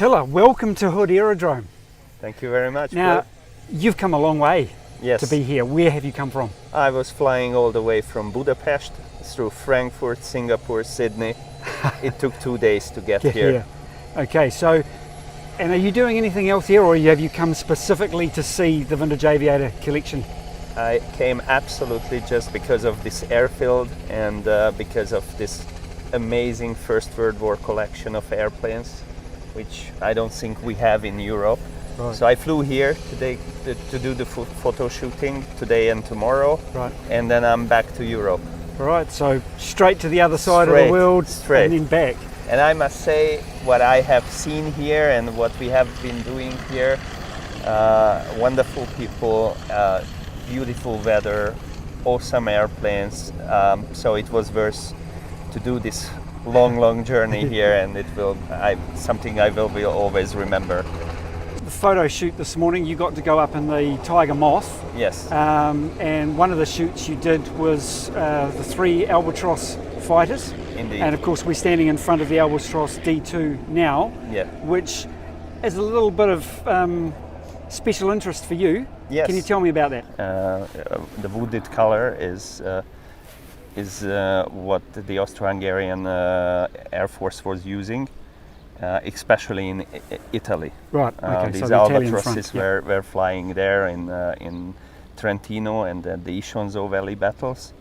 Attila, welcome to Hood Aerodrome. Thank you very much. Now, you've come a long way Yes. to be here. Where have you come from? I was flying all the way from Budapest through Frankfurt, Singapore, Sydney. It took 2 days to get here. Okay, so, and are you doing anything else here, or have you come specifically to see the Vintage Aviator collection? I came absolutely just because of this airfield and because of this amazing First World War collection of airplanes, which I don't think we have in Europe. Right. So I flew here today to do the photo shooting today and tomorrow, Right. and then I'm back to Europe. All right, so straight to the other side of the world and then back. And I must say, what I have seen here and what we have been doing here, wonderful people, beautiful weather, awesome airplanes. So it was worth to do this long journey here, and it will something I will always remember. The photo shoot this morning, you got to go up in the Tiger Moth. Yes. And one of the shoots you did was the 3 Albatross fighters. Indeed. And of course we're standing in front of the Albatross D2 now, Yeah. which is a little bit of special interest for you. Yes. Can you tell me about that? The wooded color is what the Austro-Hungarian Air Force was using, especially in Italy. Right. Okay. These so the Italian albatrosses front, were flying there in Trentino and the Isonzo Valley battles.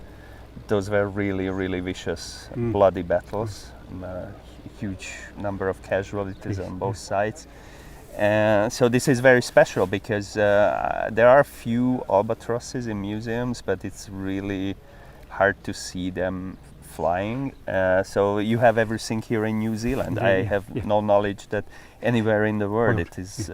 Those were really vicious, bloody battles. Huge number of casualties on both sides. So this is very special because there are few albatrosses in museums, but it's really hard to see them flying. So you have everything here in New Zealand. I have no knowledge that anywhere in the world it is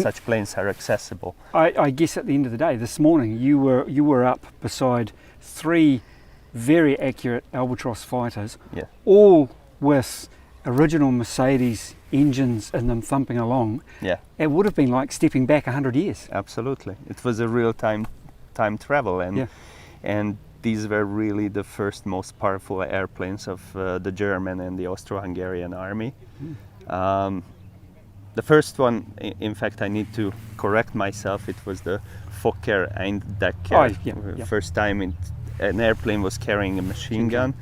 such planes are accessible. I guess at the end of the day, this morning you were up beside 3 very accurate Albatross fighters, all with original Mercedes engines in them thumping along. Yeah. It would have been like stepping back 100 years. Absolutely. It was a real time travel, and these were really the first most powerful airplanes of the German and the Austro-Hungarian army. The first one, in fact, I need to correct myself, it was the Fokker Eindecker. First time an airplane was carrying a machine gun,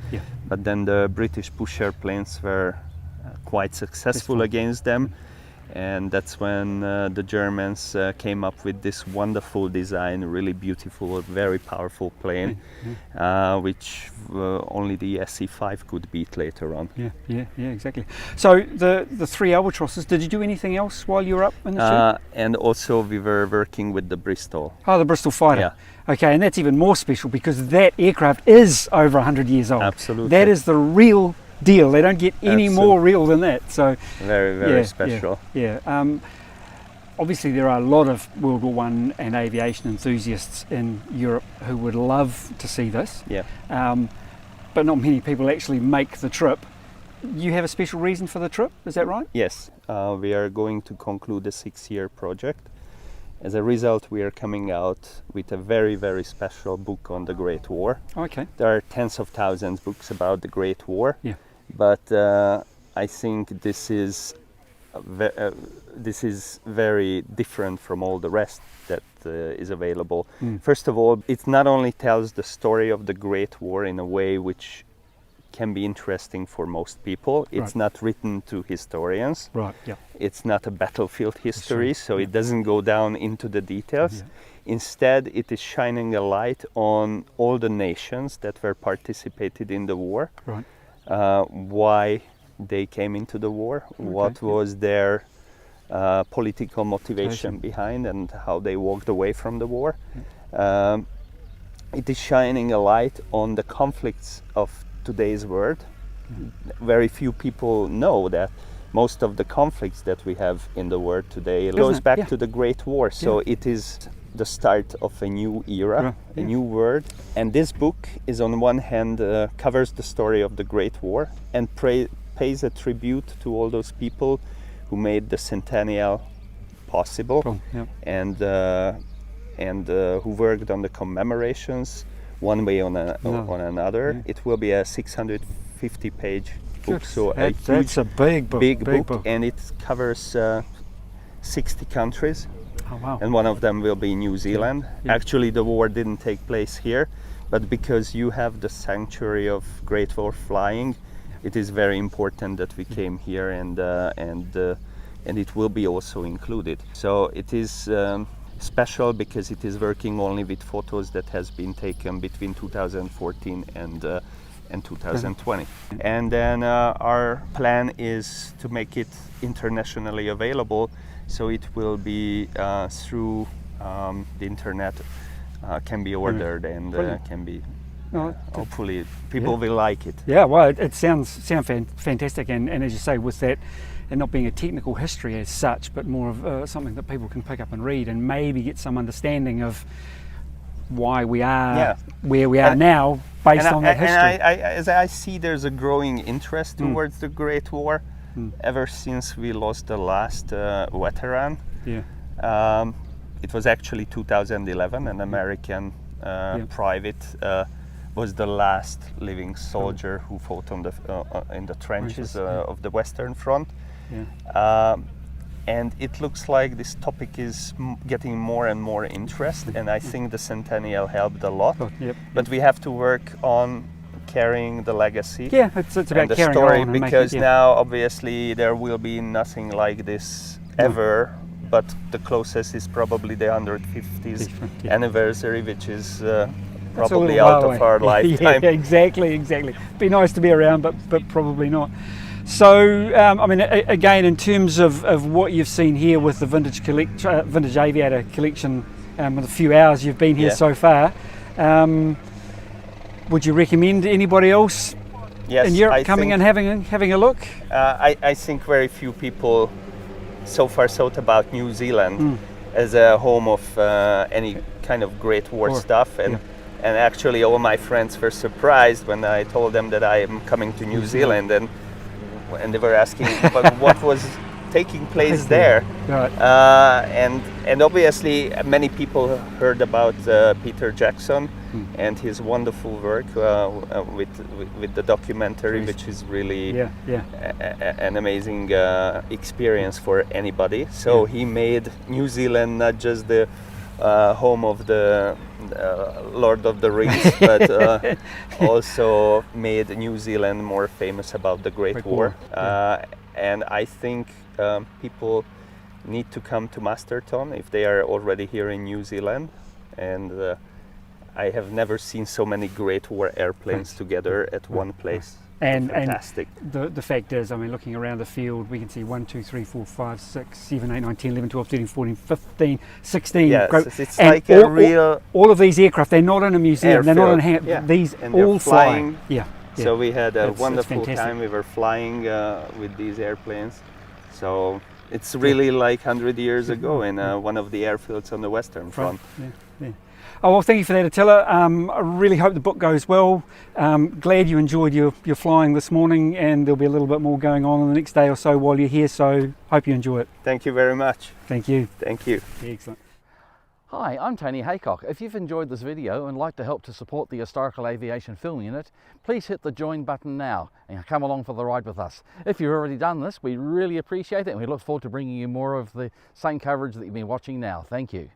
but then the British Pusher planes were quite successful against them, and that's when the Germans came up with this wonderful design, really beautiful, very powerful plane, which only the SE5 could beat later on. Yeah, exactly. So the 3 Albatrosses, did you do anything else while you were up in the shoot? And also we were working with the Bristol. Oh, the Bristol fighter. Yeah. Okay, and that's even more special because that aircraft is over 100 years old. Absolutely. That is the real deal. They don't get any more real than that. So very special. Obviously there are a lot of World War I and aviation enthusiasts in Europe who would love to see this. But not many people actually make the trip. You have a special reason for the trip, is that right? Yes, we are going to conclude a 6-year project. As a result, we are coming out with a very special book on the Great War. Okay. There are tens of thousands of books about the Great War, but I think this is very different from all the rest that is available. First of all, it not only tells the story of the Great War in a way which can be interesting for most people. It's not written to historians. It's not a battlefield history, so it doesn't go down into the details. Instead, it is shining a light on all the nations that were participated in the war, why they came into the war, what was their political motivation behind, and how they walked away from the war. It is shining a light on the conflicts of today's world. Very few people know that most of the conflicts that we have in the world today goes back to the Great War. So it is the start of a new era, a new world. And this book is on one hand covers the story of the Great War and pays a tribute to all those people who made the Centennial possible and who worked on the commemorations one way or another. It will be a 650-page book. So that's a big book. Big book, and it covers 60 countries. Oh, wow. And one of them will be New Zealand. Yeah. Actually, the war didn't take place here, but because you have the sanctuary of Great War flying, it is very important that we came here, and it will be also included. So it is special because it is working only with photos that has been taken between 2014 and 2020. And then our plan is to make it internationally available, so it will be through the internet, can be ordered, and can be hopefully people will like it. Yeah, well, it sounds fantastic, and as you say, with that, and not being a technical history as such, but more of something that people can pick up and read, and maybe get some understanding of why we are where we are now, based on that history. And as I see, there's a growing interest towards the Great War, ever since we lost the last veteran. Yeah. It was actually 2011, an American private was the last living soldier who fought on the in the trenches of the Western Front. Yeah. And it looks like this topic is getting more and more interest, and I think the Centennial helped a lot. But we have to work on carrying the legacy. Yeah, it's about the carrying story, on and because making, now obviously there will be nothing like this ever. But the closest is probably the 150th anniversary, which is probably out of our lifetime. Yeah, exactly. Be nice to be around, but probably not. So, I mean, again, in terms of what you've seen here with the vintage aviator collection, with a few hours you've been here so far, would you recommend anybody else in Europe coming and having a look? I think very few people so far thought about New Zealand as a home of any kind of Great War stuff, and actually all my friends were surprised when I told them that I am coming to New Zealand, and they were asking what was taking place there. Right. And obviously many people heard about Peter Jackson and his wonderful work with the documentary, which is really an amazing experience for anybody. So he made New Zealand not just the home of the Lord of the Rings, but also made New Zealand more famous about the Great War. And I think people need to come to Masterton if they are already here in New Zealand. And I have never seen so many Great War airplanes together at one place. And fantastic. And the fact is, I mean, looking around the field, we can see 1, 2, 3, 4, 5, 6, 7, 8, 9, 10, 11, 12, 13, 14, 15, 16. Yeah, it's like a real... All of these aircraft, they're not in a museum, airfield. they're not in a hand, these and all flying. Yeah. So we had a wonderful time. We were flying with these airplanes. So it's really like 100 years ago in one of the airfields on the Western Front. Yeah. Oh, well, thank you for that, Attila. I really hope the book goes well. Glad you enjoyed your flying this morning, and there'll be a little bit more going on in the next day or so while you're here, so hope you enjoy it. Thank you very much. Thank you. Thank you. Excellent. Hi, I'm Tony Haycock. If you've enjoyed this video and like to help to support the Historical Aviation Film Unit, please hit the join button now and come along for the ride with us. If you've already done this, we really appreciate it, and we look forward to bringing you more of the same coverage that you've been watching now. Thank you.